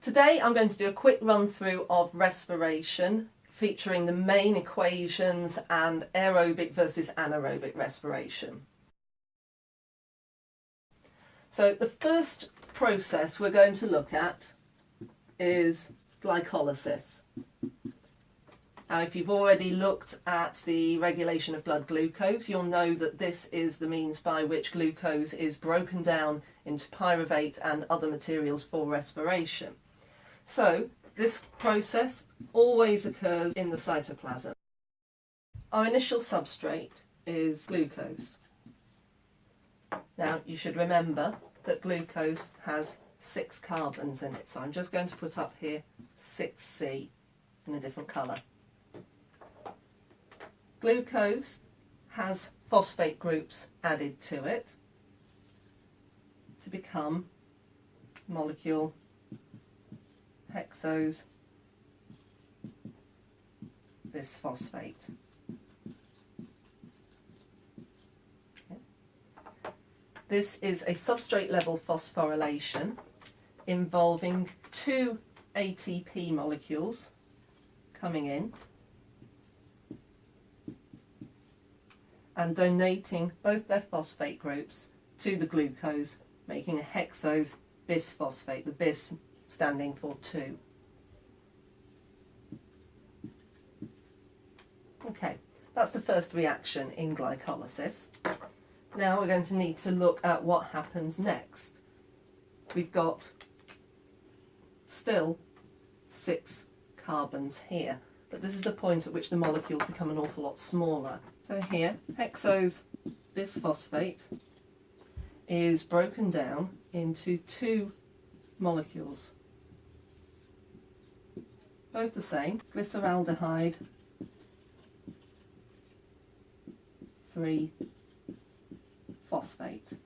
Today I'm going to do a quick run through of respiration, featuring the main equations and aerobic versus anaerobic respiration. So the first process we're going to look at is glycolysis. Now, if you've already looked at the regulation of blood glucose, you'll know that this is the means by which glucose is broken down into pyruvate and other materials for respiration. So this process always occurs in the cytoplasm. Our initial substrate is glucose. Now, you should remember that glucose has 6 carbons in it, so I'm just going to put up here 6C in a different colour. Glucose has phosphate groups added to it to become molecule hexose bisphosphate. Okay. This is a substrate level phosphorylation involving 2 ATP molecules coming in and donating both their phosphate groups to the glucose, making a hexose bisphosphate, the bis standing for 2. Okay, that's the first reaction in glycolysis. Now we're going to need to look at what happens next. We've got still 6 carbons here, but this is the point at which the molecules become an awful lot smaller. So here, hexose bisphosphate is broken down into 2 molecules, both the same, glyceraldehyde 3-phosphate.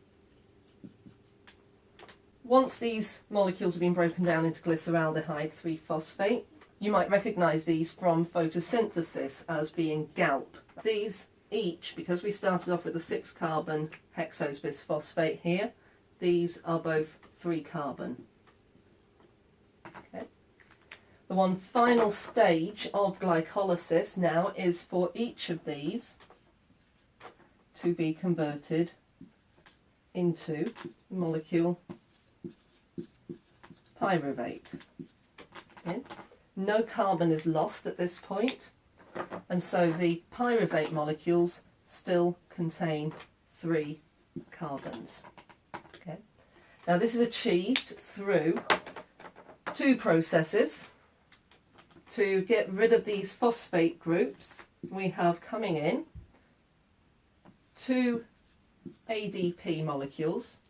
Once these molecules have been broken down into glyceraldehyde 3-phosphate, you might recognise these from photosynthesis as being GALP. These each, because we started off with a 6-carbon hexose bisphosphate here, these are both 3-carbon. Okay. The one final stage of glycolysis now is for each of these to be converted into molecule pyruvate. Okay. No carbon is lost at this point, and so the pyruvate molecules still contain 3 carbons. Okay. Now this is achieved through 2 processes. To get rid of these phosphate groups, we have coming in 2 ADP molecules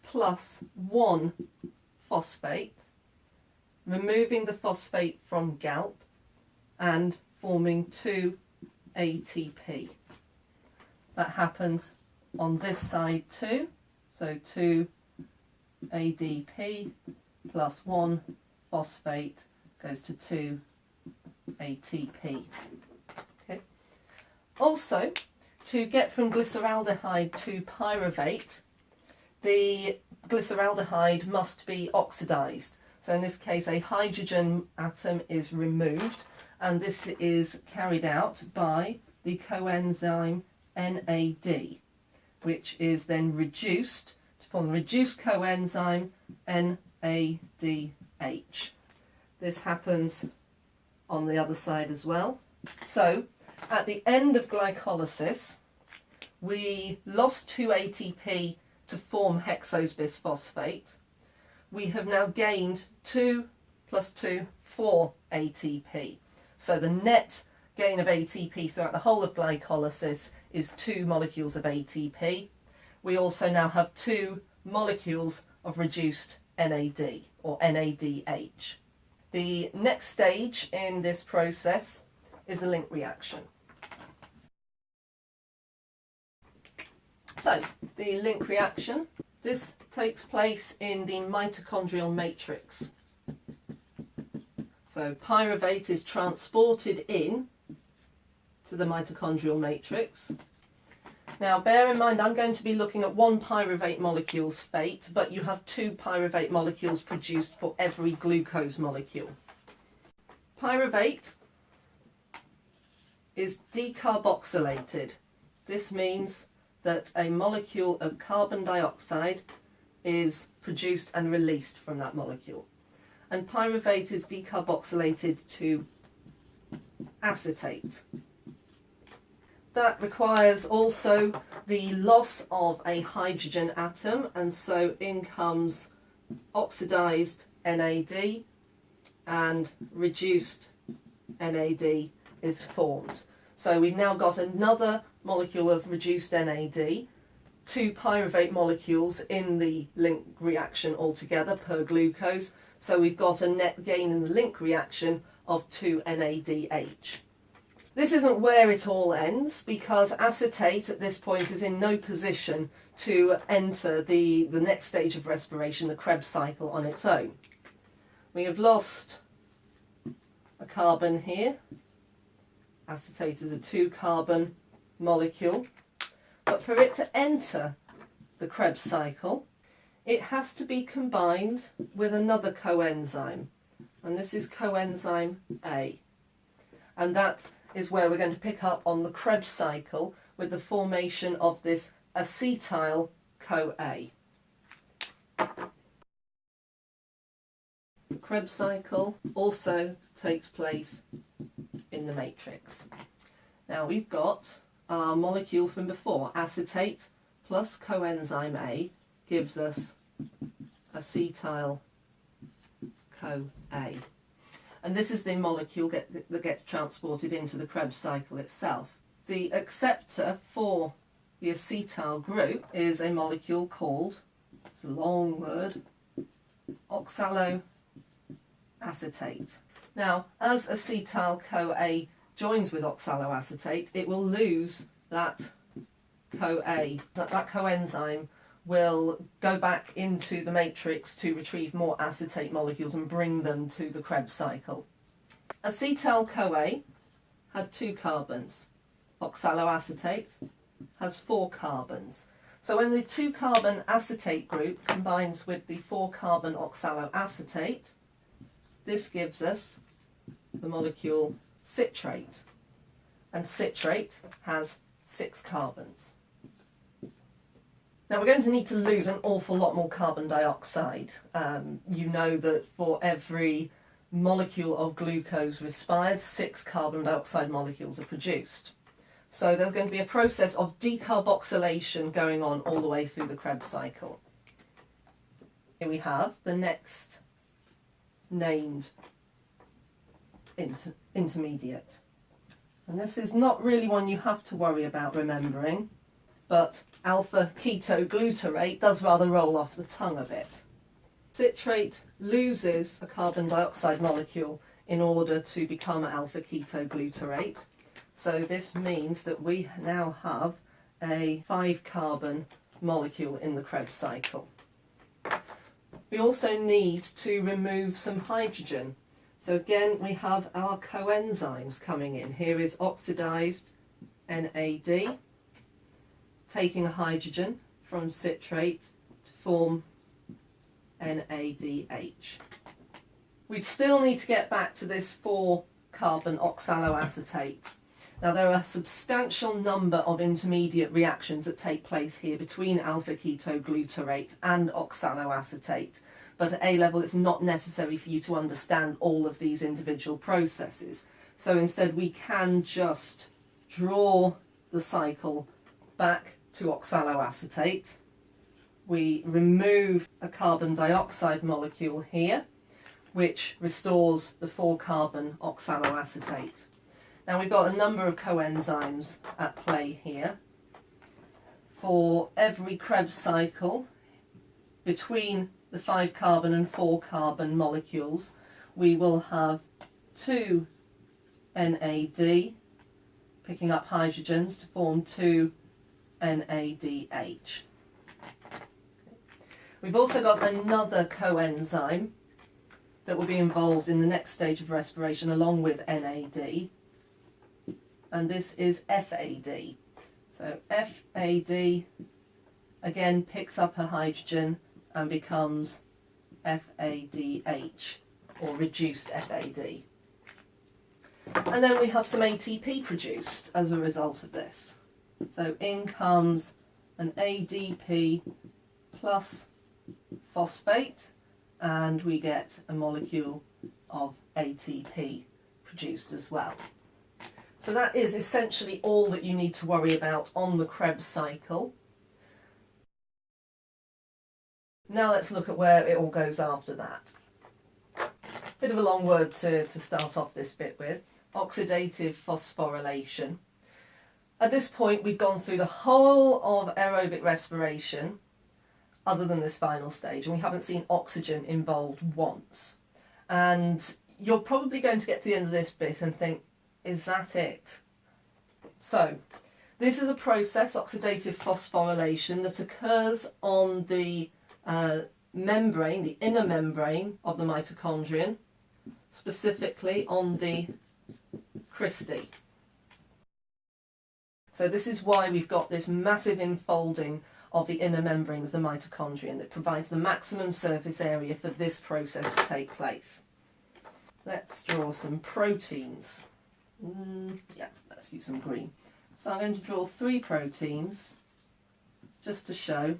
plus 1 phosphate, removing the phosphate from GALP and forming 2 ATP. That happens on this side too, so 2 ADP plus 1 phosphate goes to 2 ATP. Okay. Also, to get from glyceraldehyde to pyruvate, the glyceraldehyde must be oxidized. So in this case, a hydrogen atom is removed, and this is carried out by the coenzyme NAD, which is then reduced to form the reduced coenzyme NADH. This happens on the other side as well. So at the end of glycolysis, we lost 2 ATP to form hexose bisphosphate. We have now gained 2 plus 2, 4 ATP. So the net gain of ATP throughout the whole of glycolysis is 2 molecules of ATP. We also now have 2 molecules of reduced NAD or NADH. The next stage in this process is a link reaction. So the link reaction, this takes place in the mitochondrial matrix. So pyruvate is transported in to the mitochondrial matrix, Now bear in mind I'm going to be looking at one pyruvate molecule's fate, but you have two pyruvate molecules produced for every glucose molecule. Pyruvate is decarboxylated. This means that a molecule of carbon dioxide is produced and released from that molecule. And pyruvate is decarboxylated to acetate. That requires also the loss of a hydrogen atom, and so in comes oxidized NAD and reduced NAD is formed. So we've now got another molecule of reduced NAD, two pyruvate molecules in the link reaction altogether per glucose, so we've got a net gain in the link reaction of 2 NADH. This isn't where it all ends, because acetate at this point is in no position to enter the next stage of respiration, the Krebs cycle, on its own. We have lost a carbon here. Acetate is a 2-carbon molecule, but for it to enter the Krebs cycle, it has to be combined with another coenzyme, and this is coenzyme A, and that is where we're going to pick up on the Krebs cycle with the formation of this acetyl CoA. The Krebs cycle also takes place in the matrix. Now we've got our molecule from before, acetate plus coenzyme A gives us acetyl CoA. And this is the molecule that gets transported into the Krebs cycle itself. The acceptor for the acetyl group is a molecule called, it's a long word, oxaloacetate. Now, as acetyl-CoA joins with oxaloacetate, it will lose that CoA. That coenzyme will go back into the matrix to retrieve more acetate molecules and bring them to the Krebs cycle. Acetyl-CoA had 2 carbons. Oxaloacetate has 4 carbons. So when the 2-carbon acetate group combines with the 4-carbon oxaloacetate, this gives us the molecule citrate, and citrate has 6 carbons. Now we're going to need to lose an awful lot more carbon dioxide. You know that for every molecule of glucose respired, 6 carbon dioxide molecules are produced. So there's going to be a process of decarboxylation going on all the way through the Krebs cycle. Here we have the next named intermediate. And this is not really one you have to worry about remembering, but alpha ketoglutarate does rather roll off the tongue a bit. Citrate loses a carbon dioxide molecule in order to become alpha ketoglutarate. So this means that we now have a 5-carbon molecule in the Krebs cycle. We also need to remove some hydrogen. So again, we have our coenzymes coming in. Here is oxidized NAD, taking a hydrogen from citrate to form NADH. We still need to get back to this 4-carbon oxaloacetate. Now there are a substantial number of intermediate reactions that take place here between alpha ketoglutarate and oxaloacetate, but at A level it's not necessary for you to understand all of these individual processes. So instead we can just draw the cycle back to oxaloacetate. We remove a carbon dioxide molecule here, which restores the 4-carbon oxaloacetate. Now we've got a number of coenzymes at play here. For every Krebs cycle, between the 5-carbon and 4-carbon molecules, we will have 2 NAD picking up hydrogens to form 2 NADH. We've also got another coenzyme that will be involved in the next stage of respiration along with NAD, and this is FAD. So FAD again picks up a hydrogen and becomes FADH, or reduced FAD. And then we have some ATP produced as a result of this. So in comes an ADP plus phosphate, and we get a molecule of ATP produced as well. So that is essentially all that you need to worry about on the Krebs cycle. Now let's look at where it all goes after that. Bit of a long word to start off this bit with. Oxidative phosphorylation. At this point we've gone through the whole of aerobic respiration other than this final stage, and we haven't seen oxygen involved once. And you're probably going to get to the end of this bit and think, is that it? So this is a process, oxidative phosphorylation, that occurs on the membrane, the inner membrane of the mitochondrion, specifically on the cristae. So this is why we've got this massive enfolding of the inner membrane of the mitochondrion that provides the maximum surface area for this process to take place. Let's draw some proteins. Yeah, let's use some green. So I'm going to draw 3 proteins just to show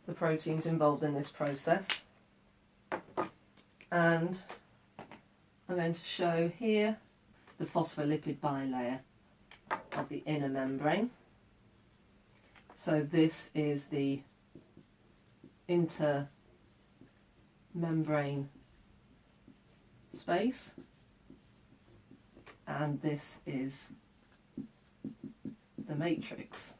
the proteins involved in this process. And I'm going to show here the phospholipid bilayer of the inner membrane. So this is the intermembrane space, and this is the matrix.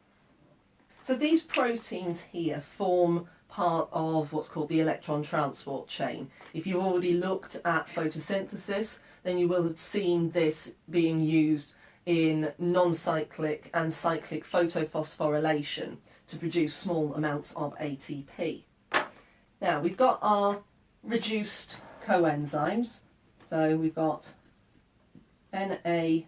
So these proteins here form part of what's called the electron transport chain. If you've already looked at photosynthesis, then you will have seen this being used in non-cyclic and cyclic photophosphorylation to produce small amounts of ATP. Now we've got our reduced coenzymes. So we've got NADH.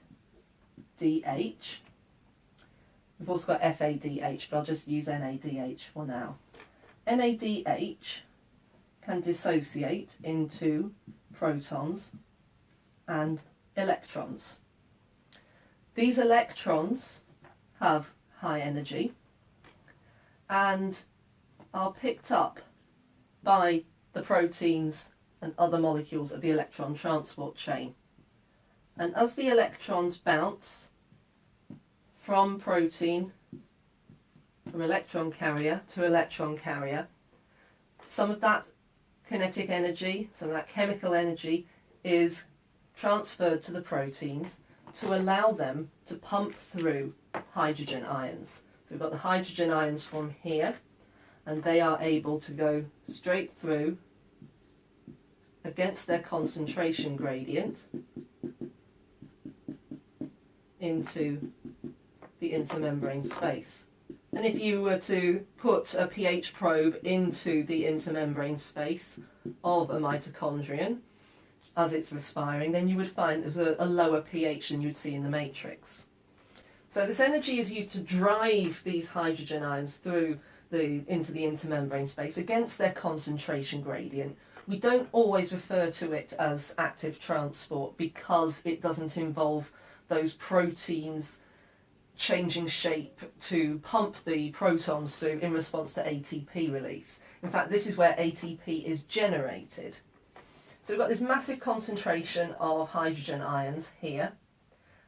We've also got FADH, but I'll just use NADH for now. NADH can dissociate into protons and electrons. These electrons have high energy and are picked up by the proteins and other molecules of the electron transport chain. And as the electrons bounce from protein, from electron carrier to electron carrier, some of that kinetic energy, some of that chemical energy is transferred to the proteins to allow them to pump through hydrogen ions. So we've got the hydrogen ions from here, and they are able to go straight through against their concentration gradient into the intermembrane space. And if you were to put a pH probe into the intermembrane space of a mitochondrion as it's respiring, then you would find there's a lower pH than you'd see in the matrix. So this energy is used to drive these hydrogen ions through into the intermembrane space against their concentration gradient. We don't always refer to it as active transport because it doesn't involve those proteins changing shape to pump the protons through in response to ATP release. In fact, this is where ATP is generated. So we've got this massive concentration of hydrogen ions here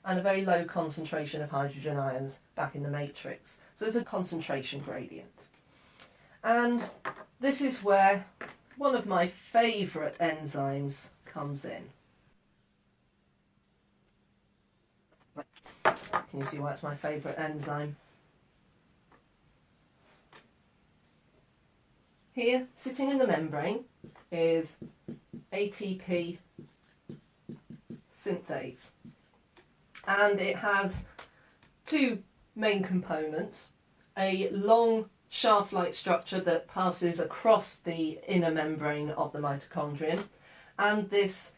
and a very low concentration of hydrogen ions back in the matrix. So there's a concentration gradient. And this is where one of my favourite enzymes comes in. Can you see why it's my favourite enzyme? Here, sitting in the membrane, is ATP synthase. And it has 2 main components. A long shaft-like structure that passes across the inner membrane of the mitochondrion, and this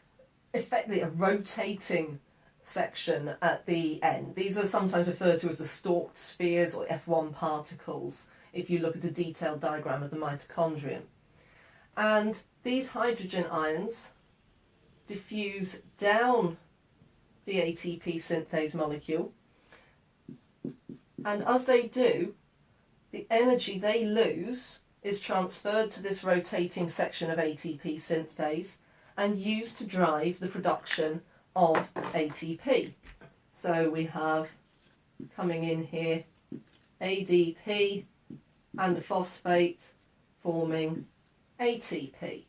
effectively a rotating section at the end. These are sometimes referred to as the stalked spheres or F1 particles if you look at a detailed diagram of the mitochondrion. And these hydrogen ions diffuse down the ATP synthase molecule, and as they do, the energy they lose is transferred to this rotating section of ATP synthase and used to drive the production of ATP. So we have coming in here ADP and a phosphate forming ATP.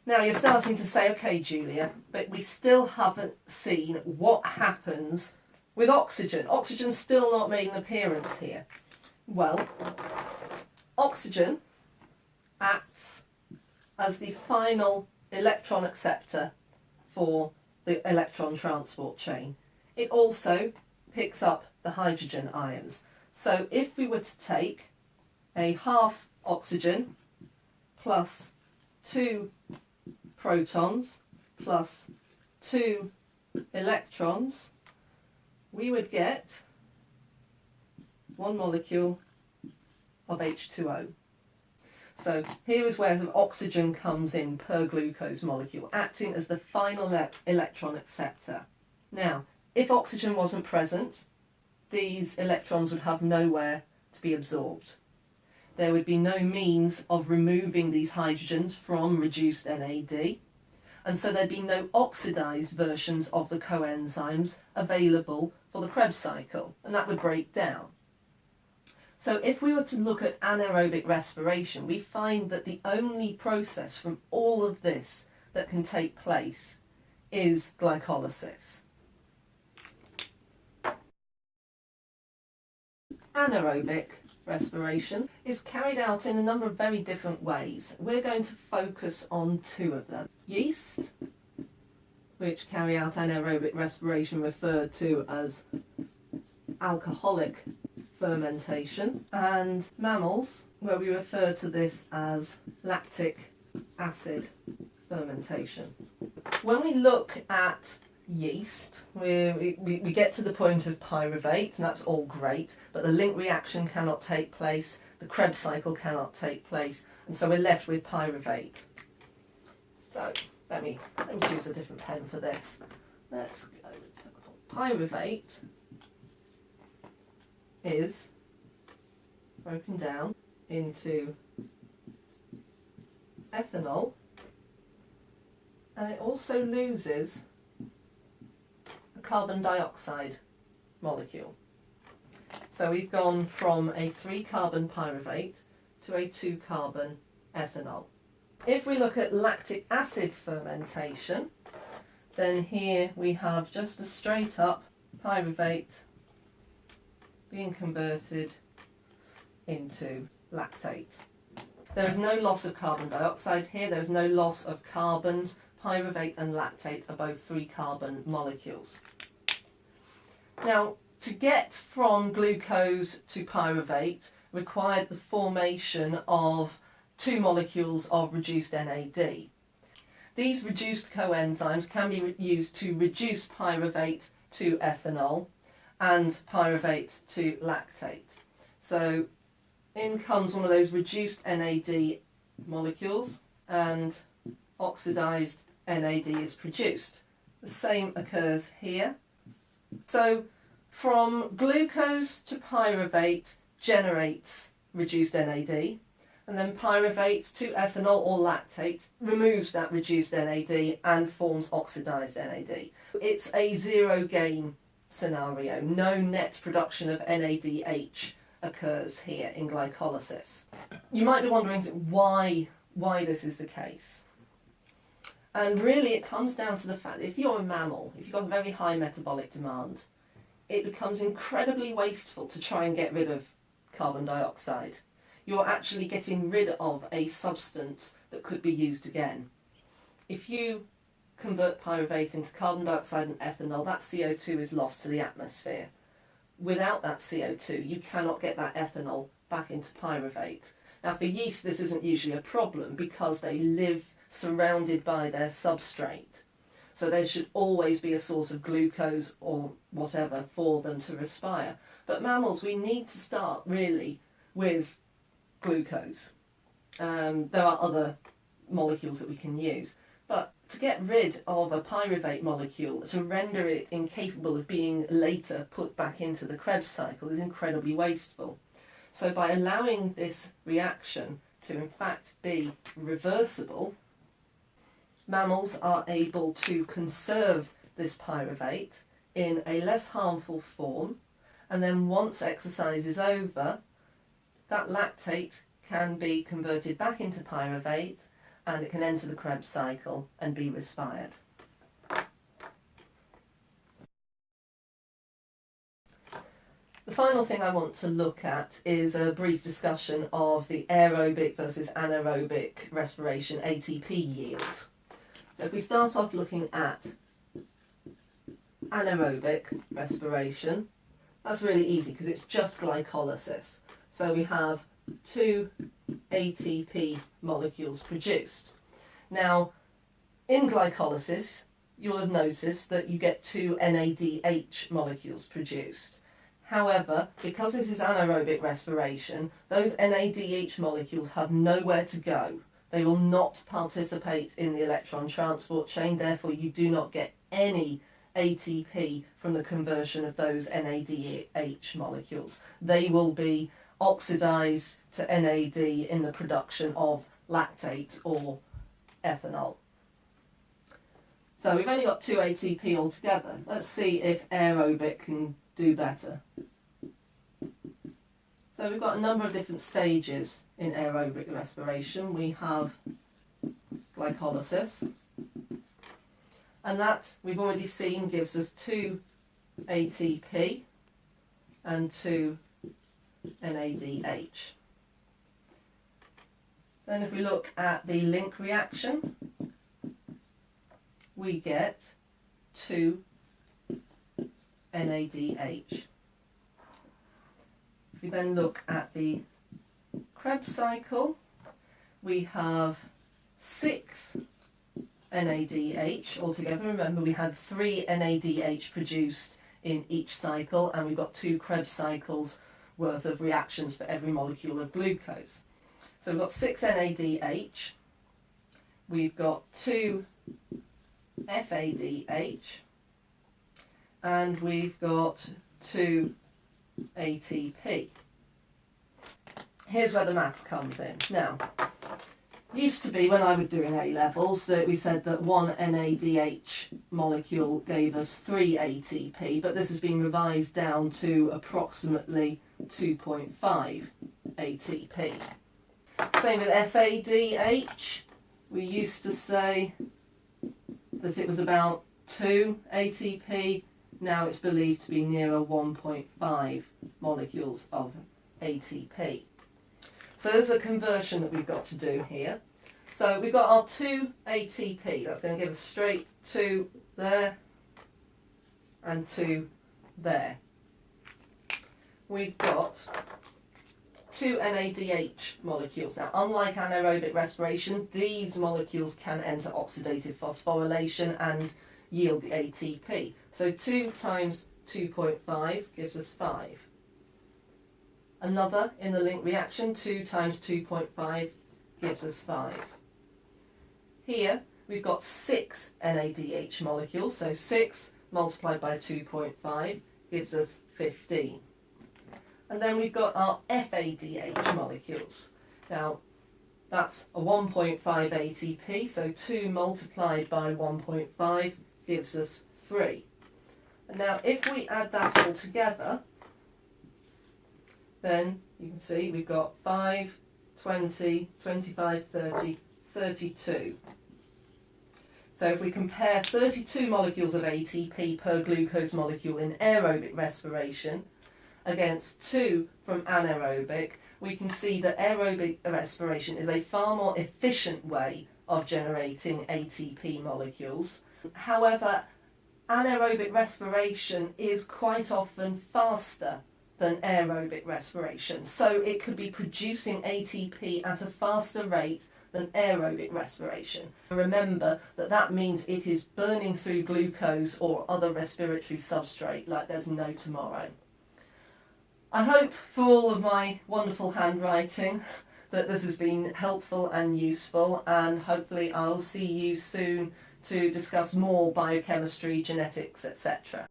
Now you're starting to say, okay Julia, but we still haven't seen what happens with oxygen. Oxygen's still not made an appearance here. Well, oxygen acts as the final electron acceptor for the electron transport chain. It also picks up the hydrogen ions. So if we were to take a half oxygen plus 2 protons plus 2 electrons, we would get 1 molecule of H2O. So here is where the oxygen comes in per glucose molecule, acting as the final electron acceptor. Now, if oxygen wasn't present, these electrons would have nowhere to be absorbed. There would be no means of removing these hydrogens from reduced NAD, and so there'd be no oxidized versions of the coenzymes available for the Krebs cycle, and that would break down. So if we were to look at anaerobic respiration, we find that the only process from all of this that can take place is glycolysis. Anaerobic respiration is carried out in a number of very different ways. We're going to focus on 2 of them. Yeast, which carry out anaerobic respiration referred to as alcoholic fermentation, and mammals, where we refer to this as lactic acid fermentation. When we look at yeast, we get to the point of pyruvate, and that's all great, but the link reaction cannot take place, the Krebs cycle cannot take place, and so we're left with pyruvate. So let me choose a different pen for this. Let's go with pyruvate. Is broken down into ethanol, and it also loses a carbon dioxide molecule. So we've gone from a 3-carbon pyruvate to a 2-carbon ethanol. If we look at lactic acid fermentation, then here we have just a straight up pyruvate being converted into lactate. There is no loss of carbon dioxide here, there is no loss of carbons. Pyruvate and lactate are both 3-carbon molecules. Now, to get from glucose to pyruvate required the formation of 2 molecules of reduced NAD. These reduced coenzymes can be used to reduce pyruvate to ethanol and pyruvate to lactate. So in comes one of those reduced NAD molecules and oxidized NAD is produced. The same occurs here. So from glucose to pyruvate generates reduced NAD, and then pyruvate to ethanol or lactate removes that reduced NAD and forms oxidized NAD. It's a zero gain scenario. No net production of NADH occurs here in glycolysis. You might be wondering why this is the case. And really it comes down to the fact that if you're a mammal, if you've got a very high metabolic demand, it becomes incredibly wasteful to try and get rid of carbon dioxide. You're actually getting rid of a substance that could be used again. If you convert pyruvate into carbon dioxide and ethanol, that CO2 is lost to the atmosphere. Without that CO2, you cannot get that ethanol back into pyruvate. Now for yeast, this isn't usually a problem because they live surrounded by their substrate. So there should always be a source of glucose or whatever for them to respire. But mammals, we need to start really with glucose. There are other molecules that we can use. But to get rid of a pyruvate molecule, to render it incapable of being later put back into the Krebs cycle, is incredibly wasteful. So by allowing this reaction to in fact be reversible, mammals are able to conserve this pyruvate in a less harmful form, and then once exercise is over, that lactate can be converted back into pyruvate and it can enter the Krebs cycle and be respired. The final thing I want to look at is a brief discussion of the aerobic versus anaerobic respiration ATP yield. So if we start off looking at anaerobic respiration, that's really easy because it's just glycolysis. So we have 2 ATP molecules produced. Now, in glycolysis, you'll have noticed that you get 2 NADH molecules produced. However, because this is anaerobic respiration, those NADH molecules have nowhere to go. They will not participate in the electron transport chain, therefore you do not get any ATP from the conversion of those NADH molecules. They will be oxidized to NAD in the production of lactate or ethanol. So we've only got 2 ATP altogether. Let's see if aerobic can do better. So we've got a number of different stages in aerobic respiration. We have glycolysis, and that we've already seen gives us 2 ATP and 2 NADH. Then if we look at the link reaction, we get 2 NADH. If we then look at the Krebs cycle, we have 6 NADH altogether. Remember, we had 3 NADH produced in each cycle, and we've got 2 Krebs cycles worth of reactions for every molecule of glucose. So we've got 6 NADH, we've got 2 FADH, and we've got 2 ATP. Here's where the maths comes in. Now, used to be when I was doing A-levels that we said that 1 NADH molecule gave us 3 ATP, but this has been revised down to approximately 2.5 ATP. Same with FADH. We used to say that it was about 2 ATP. Now it's believed to be nearer 1.5 molecules of ATP. So there's a conversion that we've got to do here. So we've got our 2 ATP. That's going to give us straight 2 there and 2 there. We've got 2 NADH molecules. Now, unlike anaerobic respiration, these molecules can enter oxidative phosphorylation and yield the ATP. So 2 times 2.5 gives us 5. Another in the link reaction, 2 times 2.5 gives us 5. Here we've got 6 NADH molecules, so 6 multiplied by 2.5 gives us 15. And then we've got our FADH molecules. Now that's a 1.5 ATP, so 2 multiplied by 1.5 gives us 3. And now if we add that all together, then you can see we've got 5, 20, 25, 30, 32. So if we compare 32 molecules of ATP per glucose molecule in aerobic respiration against 2 from anaerobic, we can see that aerobic respiration is a far more efficient way of generating ATP molecules. However, anaerobic respiration is quite often faster than aerobic respiration. So it could be producing ATP at a faster rate than aerobic respiration. Remember that that means it is burning through glucose or other respiratory substrate like there's no tomorrow. I hope for all of my wonderful handwriting that this has been helpful and useful, and hopefully I'll see you soon to discuss more biochemistry, genetics, etc.